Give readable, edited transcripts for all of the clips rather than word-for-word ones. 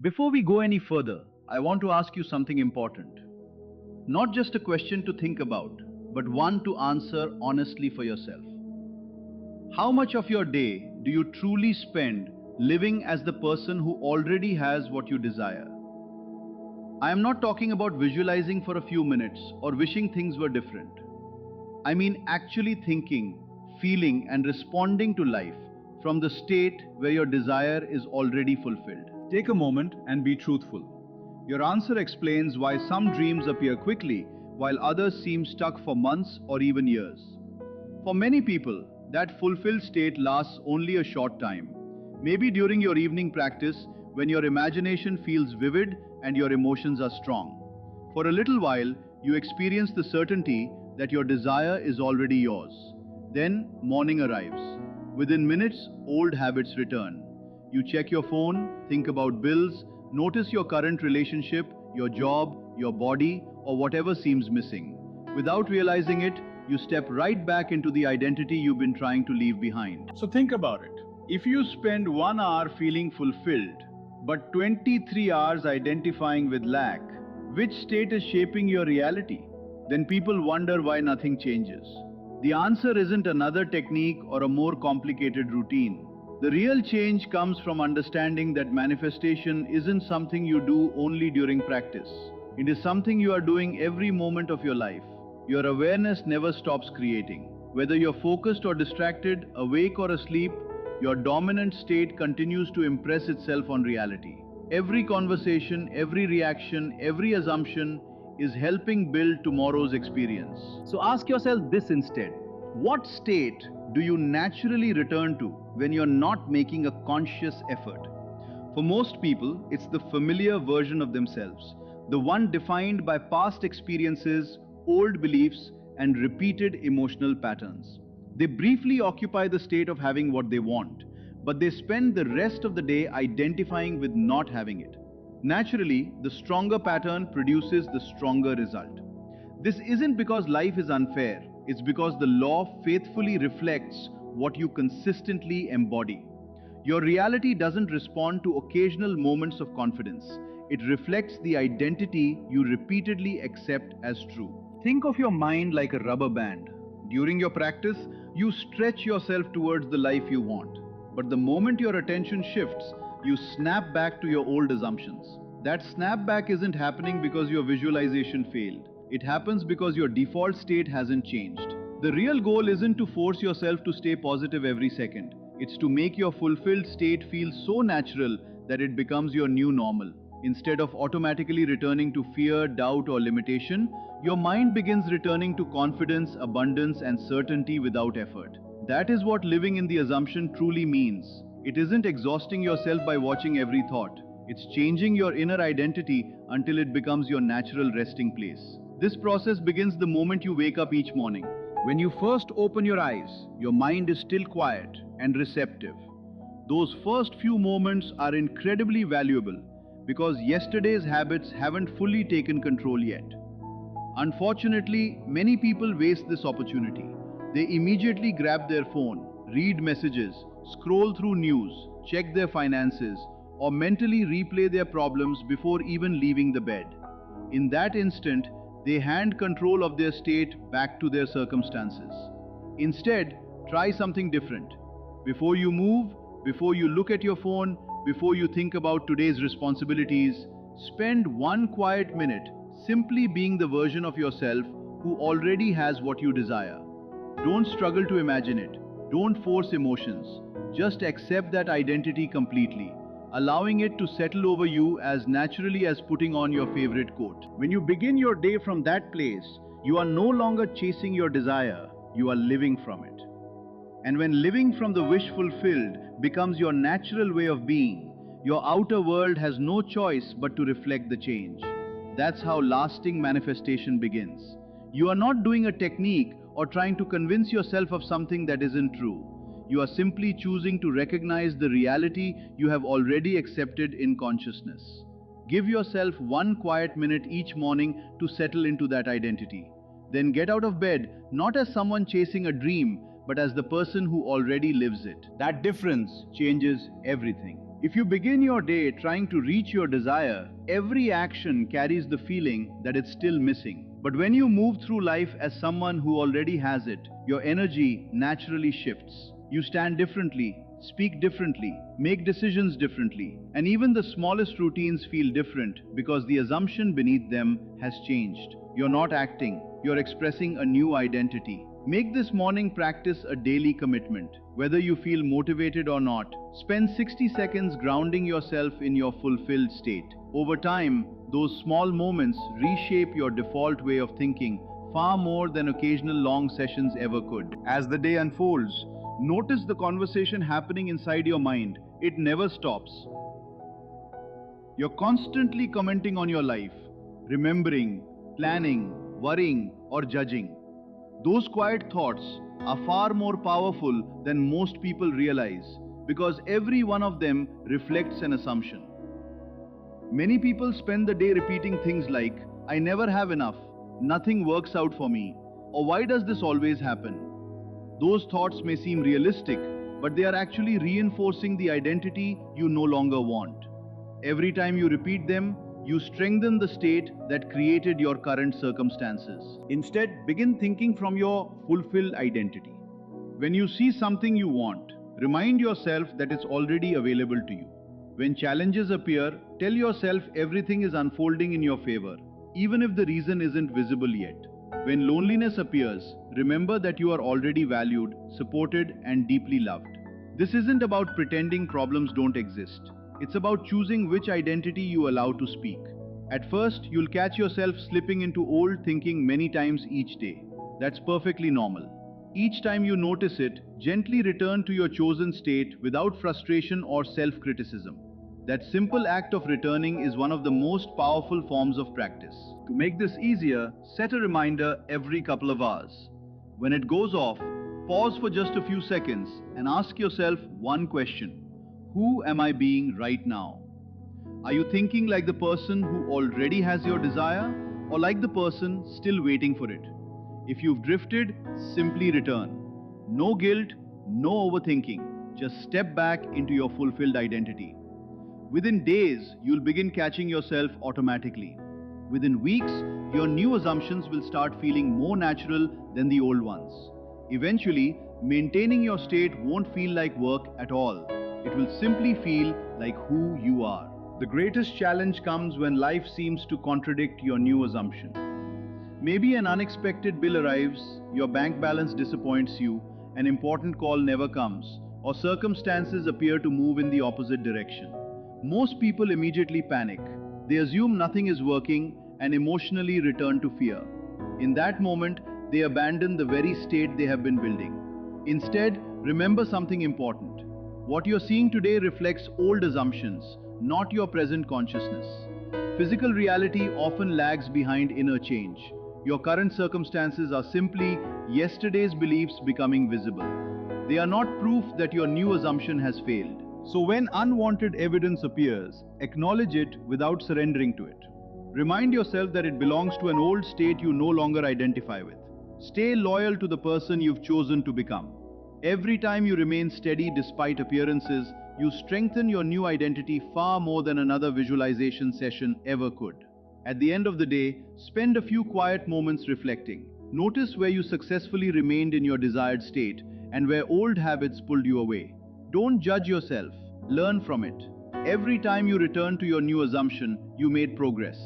Before we go any further, I want to ask you something important. Not just a question to think about, but one to answer honestly for yourself. How much of your day do you truly spend living as the person who already has what you desire? I am not talking about visualizing for a few minutes or wishing things were different. I mean actually thinking, feeling, and responding to life from the state where your desire is already fulfilled. Take a moment and be truthful. Your answer explains why some dreams appear quickly while others seem stuck for months or even years. For many people, that fulfilled state lasts only a short time. Maybe during your evening practice when your imagination feels vivid and your emotions are strong. For a little while, you experience the certainty that your desire is already yours. Then, morning arrives. Within minutes, old habits return. You check your phone, think about bills, notice your current relationship, your job, your body, or whatever seems missing. Without realizing it, you step right back into the identity you've been trying to leave behind. So think about it. If you spend 1 hour feeling fulfilled, but 23 hours identifying with lack, which state is shaping your reality? Then people wonder why nothing changes. The answer isn't another technique or a more complicated routine. The real change comes from understanding that manifestation isn't something you do only during practice. It is something you are doing every moment of your life. Your awareness never stops creating. Whether you're focused or distracted, awake or asleep, your dominant state continues to impress itself on reality. Every conversation, every reaction, every assumption is helping build tomorrow's experience. So ask yourself this instead. What state do you naturally return to when you're not making a conscious effort? For most people, it's the familiar version of themselves, the one defined by past experiences, old beliefs, and repeated emotional patterns. They briefly occupy the state of having what they want, but they spend the rest of the day identifying with not having it. Naturally, the stronger pattern produces the stronger result. This isn't because life is unfair, it's because the law faithfully reflects what you consistently embody. Your reality doesn't respond to occasional moments of confidence. It reflects the identity you repeatedly accept as true. Think of your mind like a rubber band. During your practice, you stretch yourself towards the life you want. But the moment your attention shifts, you snap back to your old assumptions. That snapback isn't happening because your visualization failed. It happens because your default state hasn't changed. The real goal isn't to force yourself to stay positive every second. It's to make your fulfilled state feel so natural that it becomes your new normal. Instead of automatically returning to fear, doubt, or limitation, your mind begins returning to confidence, abundance, and certainty without effort. That is what living in the assumption truly means. It isn't exhausting yourself by watching every thought. It's changing your inner identity until it becomes your natural resting place. This process begins the moment you wake up each morning. When you first open your eyes, your mind is still quiet and receptive. Those first few moments are incredibly valuable because yesterday's habits haven't fully taken control yet. Unfortunately, many people waste this opportunity. They immediately grab their phone, read messages, scroll through news, check their finances, or mentally replay their problems before even leaving the bed. In that instant, they hand control of their state back to their circumstances. Instead, try something different. Before you move, before you look at your phone, before you think about today's responsibilities, spend 1 quiet minute simply being the version of yourself who already has what you desire. Don't struggle to imagine it. Don't force emotions. Just accept that identity completely, allowing it to settle over you as naturally as putting on your favorite coat. When you begin your day from that place, you are no longer chasing your desire, you are living from it. And when living from the wish fulfilled becomes your natural way of being, your outer world has no choice but to reflect the change. That's how lasting manifestation begins. You are not doing a technique or trying to convince yourself of something that isn't true. You are simply choosing to recognize the reality you have already accepted in consciousness. Give yourself 1 quiet minute each morning to settle into that identity. Then get out of bed, not as someone chasing a dream, but as the person who already lives it. That difference changes everything. If you begin your day trying to reach your desire, every action carries the feeling that it's still missing. But when you move through life as someone who already has it, your energy naturally shifts. You stand differently, speak differently, make decisions differently, and even the smallest routines feel different because the assumption beneath them has changed. You're not acting, you're expressing a new identity. Make this morning practice a daily commitment. Whether you feel motivated or not, spend 60 seconds grounding yourself in your fulfilled state. Over time, those small moments reshape your default way of thinking far more than occasional long sessions ever could. As the day unfolds, notice the conversation happening inside your mind. It never stops. You're constantly commenting on your life, remembering, planning, worrying, or judging. Those quiet thoughts are far more powerful than most people realize because every one of them reflects an assumption. Many people spend the day repeating things like, I never have enough, nothing works out for me, or why does this always happen? Those thoughts may seem realistic, but they are actually reinforcing the identity you no longer want. Every time you repeat them, you strengthen the state that created your current circumstances. Instead, begin thinking from your fulfilled identity. When you see something you want, remind yourself that it's already available to you. When challenges appear, tell yourself everything is unfolding in your favor, even if the reason isn't visible yet. When loneliness appears, remember that you are already valued, supported, and deeply loved. This isn't about pretending problems don't exist. It's about choosing which identity you allow to speak. At first, you'll catch yourself slipping into old thinking many times each day. That's perfectly normal. Each time you notice it, gently return to your chosen state without frustration or self-criticism. That simple act of returning is one of the most powerful forms of practice. To make this easier, set a reminder every couple of hours. When it goes off, pause for just a few seconds and ask yourself one question. Who am I being right now? Are you thinking like the person who already has your desire, or like the person still waiting for it? If you've drifted, simply return. No guilt, no overthinking. Just step back into your fulfilled identity. Within days, you'll begin catching yourself automatically. Within weeks, your new assumptions will start feeling more natural than the old ones. Eventually, maintaining your state won't feel like work at all. It will simply feel like who you are. The greatest challenge comes when life seems to contradict your new assumption. Maybe an unexpected bill arrives, your bank balance disappoints you, an important call never comes, or circumstances appear to move in the opposite direction. Most people immediately panic. They assume nothing is working and emotionally return to fear. In that moment, they abandon the very state they have been building. Instead, remember something important. What you're seeing today reflects old assumptions, not your present consciousness. Physical reality often lags behind inner change. Your current circumstances are simply yesterday's beliefs becoming visible. They are not proof that your new assumption has failed. So when unwanted evidence appears, acknowledge it without surrendering to it. Remind yourself that it belongs to an old state you no longer identify with. Stay loyal to the person you've chosen to become. Every time you remain steady despite appearances, you strengthen your new identity far more than another visualization session ever could. At the end of the day, spend a few quiet moments reflecting. Notice where you successfully remained in your desired state and where old habits pulled you away. Don't judge yourself, learn from it. Every time you return to your new assumption, you made progress.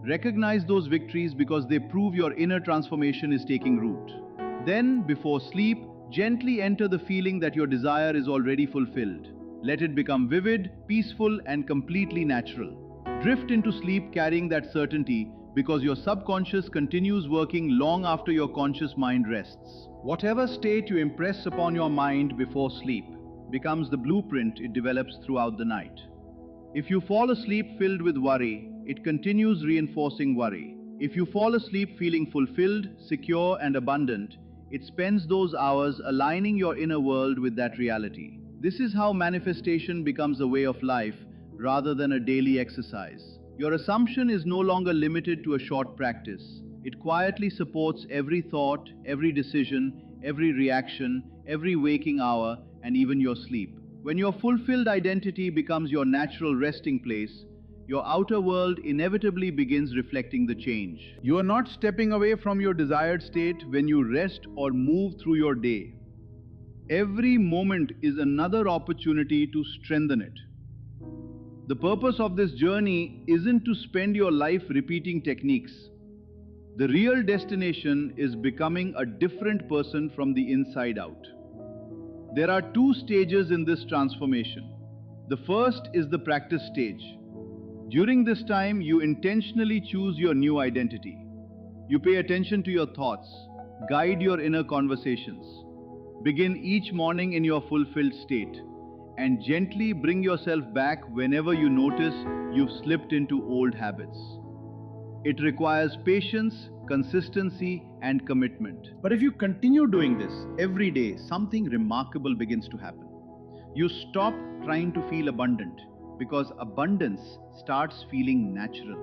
Recognize those victories because they prove your inner transformation is taking root. Then, before sleep, gently enter the feeling that your desire is already fulfilled. Let it become vivid, peaceful, and completely natural. Drift into sleep carrying that certainty because your subconscious continues working long after your conscious mind rests. Whatever state you impress upon your mind before sleep becomes the blueprint it develops throughout the night. If you fall asleep filled with worry, it continues reinforcing worry. If you fall asleep feeling fulfilled, secure, and abundant, it spends those hours aligning your inner world with that reality. This is how manifestation becomes a way of life rather than a daily exercise. Your assumption is no longer limited to a short practice. It quietly supports every thought, every decision, every reaction, every waking hour, and even your sleep. When your fulfilled identity becomes your natural resting place, your outer world inevitably begins reflecting the change. You are not stepping away from your desired state when you rest or move through your day. Every moment is another opportunity to strengthen it. The purpose of this journey isn't to spend your life repeating techniques. The real destination is becoming a different person from the inside out. There are two stages in this transformation. The first is the practice stage. During this time, you intentionally choose your new identity. You pay attention to your thoughts, guide your inner conversations, begin each morning in your fulfilled state, and gently bring yourself back whenever you notice you've slipped into old habits. It requires patience, consistency, and commitment. But if you continue doing this every day, something remarkable begins to happen. You stop trying to feel abundant because abundance starts feeling natural.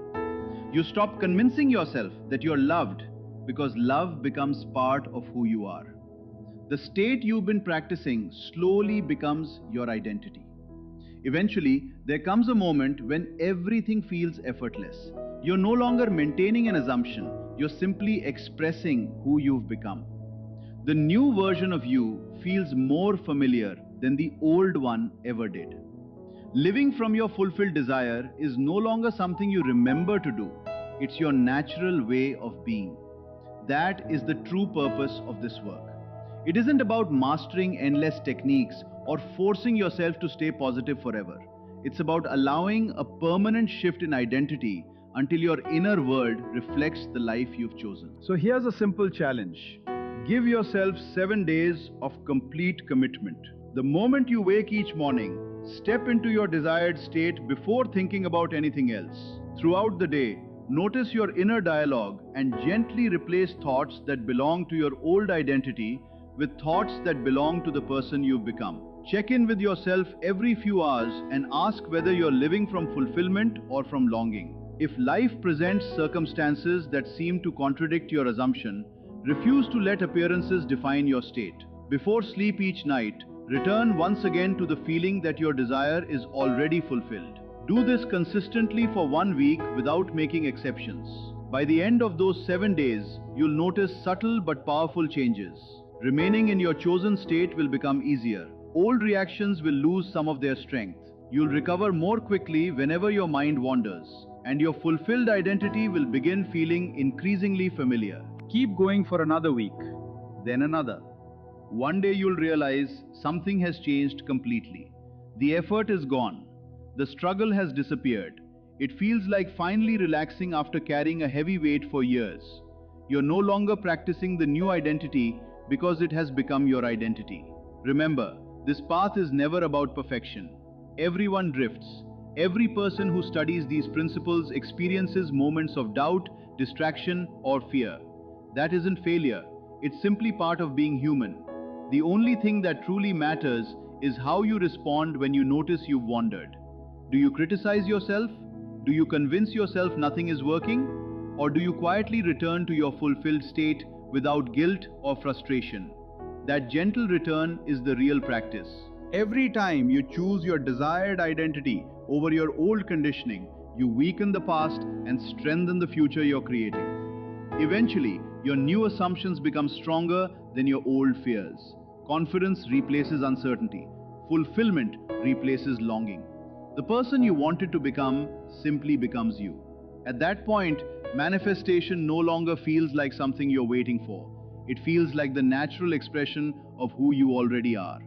You stop convincing yourself that you're loved because love becomes part of who you are. The state you've been practicing slowly becomes your identity. Eventually, there comes a moment when everything feels effortless. You're no longer maintaining an assumption, you're simply expressing who you've become. The new version of you feels more familiar than the old one ever did. Living from your fulfilled desire is no longer something you remember to do, it's your natural way of being. That is the true purpose of this work. It isn't about mastering endless techniques or forcing yourself to stay positive forever. It's about allowing a permanent shift in identity until your inner world reflects the life you've chosen. So here's a simple challenge. Give yourself 7 days of complete commitment. The moment you wake each morning, step into your desired state before thinking about anything else. Throughout the day, notice your inner dialogue and gently replace thoughts that belong to your old identity with thoughts that belong to the person you've become. Check in with yourself every few hours and ask whether you're living from fulfillment or from longing. If life presents circumstances that seem to contradict your assumption, refuse to let appearances define your state. Before sleep each night, return once again to the feeling that your desire is already fulfilled. Do this consistently for 1 week without making exceptions. By the end of those 7 days, you'll notice subtle but powerful changes. Remaining in your chosen state will become easier. Old reactions will lose some of their strength. You'll recover more quickly whenever your mind wanders, and your fulfilled identity will begin feeling increasingly familiar. Keep going for another week, then another. One day you'll realize something has changed completely. The effort is gone. The struggle has disappeared. It feels like finally relaxing after carrying a heavy weight for years. You're no longer practicing the new identity because it has become your identity. Remember, this path is never about perfection. Everyone drifts. Every person who studies these principles experiences moments of doubt, distraction, or fear. That isn't failure. It's simply part of being human. The only thing that truly matters is how you respond when you notice you've wandered. Do you criticize yourself? Do you convince yourself nothing is working? Or do you quietly return to your fulfilled state without guilt or frustration? That gentle return is the real practice. Every time you choose your desired identity over your old conditioning, you weaken the past and strengthen the future you're creating. Eventually, your new assumptions become stronger than your old fears. Confidence replaces uncertainty. Fulfillment replaces longing. The person you wanted to become simply becomes you. At that point, manifestation no longer feels like something you're waiting for. It feels like the natural expression of who you already are.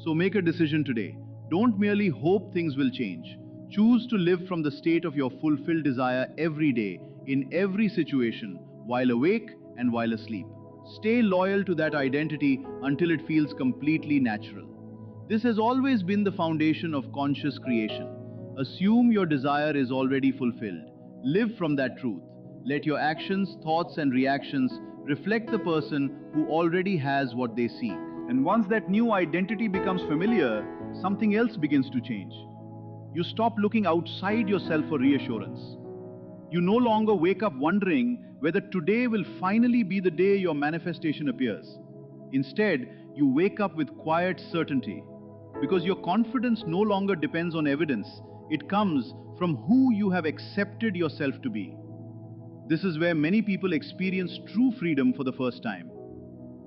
So make a decision today. Don't merely hope things will change. Choose to live from the state of your fulfilled desire every day, in every situation, while awake and while asleep. Stay loyal to that identity until it feels completely natural. This has always been the foundation of conscious creation. Assume your desire is already fulfilled. Live from that truth. Let your actions, thoughts, and reactions reflect the person who already has what they seek. And once that new identity becomes familiar, something else begins to change. You stop looking outside yourself for reassurance. You no longer wake up wondering whether today will finally be the day your manifestation appears. Instead, you wake up with quiet certainty. Because your confidence no longer depends on evidence, it comes from who you have accepted yourself to be. This is where many people experience true freedom for the first time.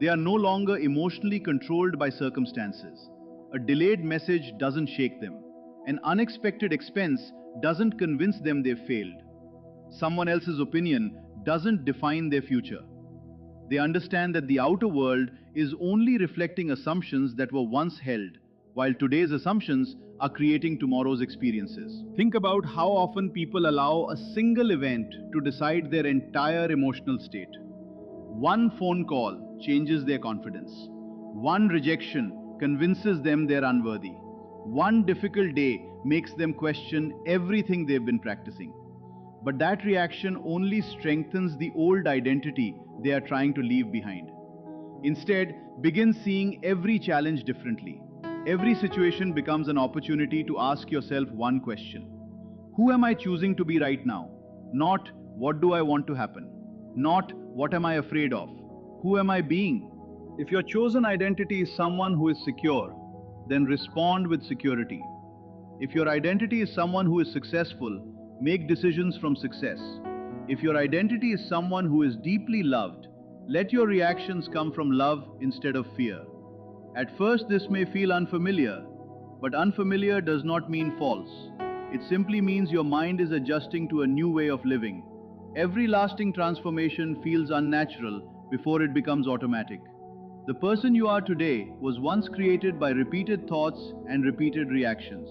They are no longer emotionally controlled by circumstances. A delayed message doesn't shake them. An unexpected expense doesn't convince them they've failed. Someone else's opinion doesn't define their future. They understand that the outer world is only reflecting assumptions that were once held, while today's assumptions are creating tomorrow's experiences. Think about how often people allow a single event to decide their entire emotional state. One phone call changes their confidence. One rejection convinces them they're unworthy. One difficult day makes them question everything they've been practicing. But that reaction only strengthens the old identity they are trying to leave behind. Instead, begin seeing every challenge differently. Every situation becomes an opportunity to ask yourself one question. Who am I choosing to be right now? Not what do I want to happen? Not what am I afraid of? Who am I being? If your chosen identity is someone who is secure, then respond with security. If your identity is someone who is successful, make decisions from success. If your identity is someone who is deeply loved, let your reactions come from love instead of fear. At first, this may feel unfamiliar, but unfamiliar does not mean false. It simply means your mind is adjusting to a new way of living. Every lasting transformation feels unnatural before it becomes automatic. The person you are today was once created by repeated thoughts and repeated reactions.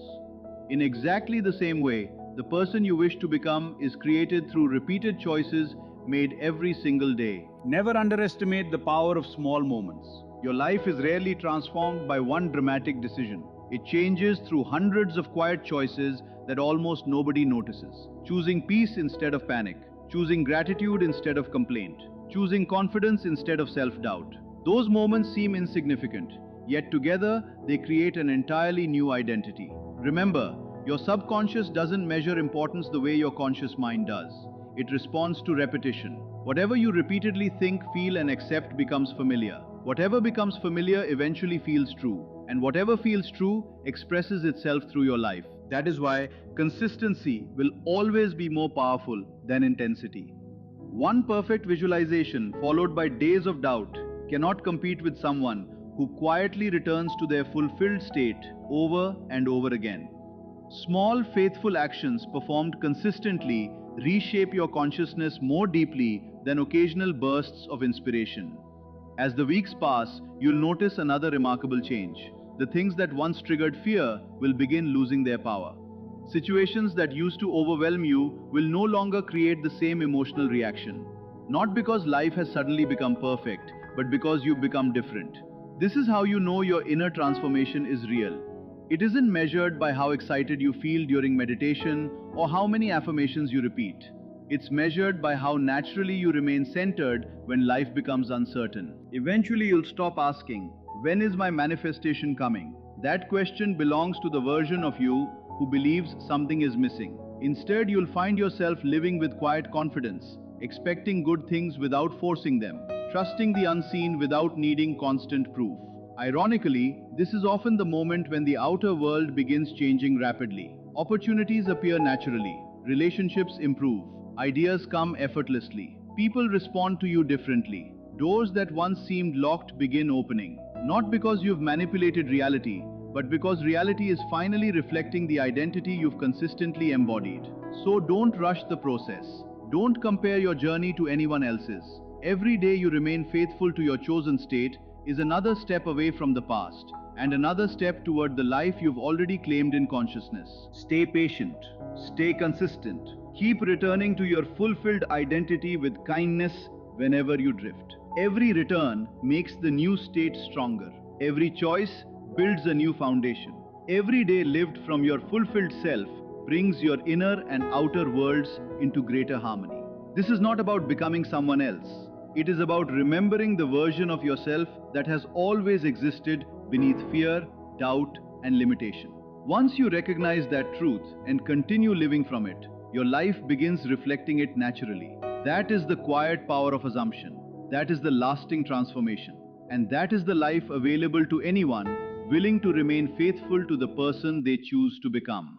In exactly the same way, the person you wish to become is created through repeated choices made every single day. Never underestimate the power of small moments. Your life is rarely transformed by one dramatic decision. It changes through hundreds of quiet choices that almost nobody notices. Choosing peace instead of panic. Choosing gratitude instead of complaint. Choosing confidence instead of self-doubt. Those moments seem insignificant, yet together they create an entirely new identity. Remember, your subconscious doesn't measure importance the way your conscious mind does. It responds to repetition. Whatever you repeatedly think, feel, and accept becomes familiar. Whatever becomes familiar eventually feels true. And whatever feels true expresses itself through your life. That is why consistency will always be more powerful than intensity. One perfect visualization followed by days of doubt cannot compete with someone who quietly returns to their fulfilled state over and over again. Small, faithful actions performed consistently reshape your consciousness more deeply than occasional bursts of inspiration. As the weeks pass, you'll notice another remarkable change. The things that once triggered fear will begin losing their power. Situations that used to overwhelm you will no longer create the same emotional reaction. Not because life has suddenly become perfect, but because you've become different. This is how you know your inner transformation is real. It isn't measured by how excited you feel during meditation or how many affirmations you repeat. It's measured by how naturally you remain centered when life becomes uncertain. Eventually, you'll stop asking, "When is my manifestation coming?" That question belongs to the version of you who believes something is missing. Instead, you'll find yourself living with quiet confidence, expecting good things without forcing them, trusting the unseen without needing constant proof. Ironically, this is often the moment when the outer world begins changing rapidly. Opportunities appear naturally, relationships improve, ideas come effortlessly, people respond to you differently. Doors that once seemed locked begin opening, not because you've manipulated reality, but because reality is finally reflecting the identity you've consistently embodied. So don't rush the process. Don't compare your journey to anyone else's. Every day you remain faithful to your chosen state is another step away from the past, and another step toward the life you've already claimed in consciousness. Stay patient, stay consistent, keep returning to your fulfilled identity with kindness whenever you drift. Every return makes the new state stronger. Every choice builds a new foundation. Every day lived from your fulfilled self brings your inner and outer worlds into greater harmony. This is not about becoming someone else. It is about remembering the version of yourself that has always existed beneath fear, doubt, and limitation. Once you recognize that truth and continue living from it, your life begins reflecting it naturally. That is the quiet power of assumption. That is the lasting transformation. And that is the life available to anyone willing to remain faithful to the person they choose to become.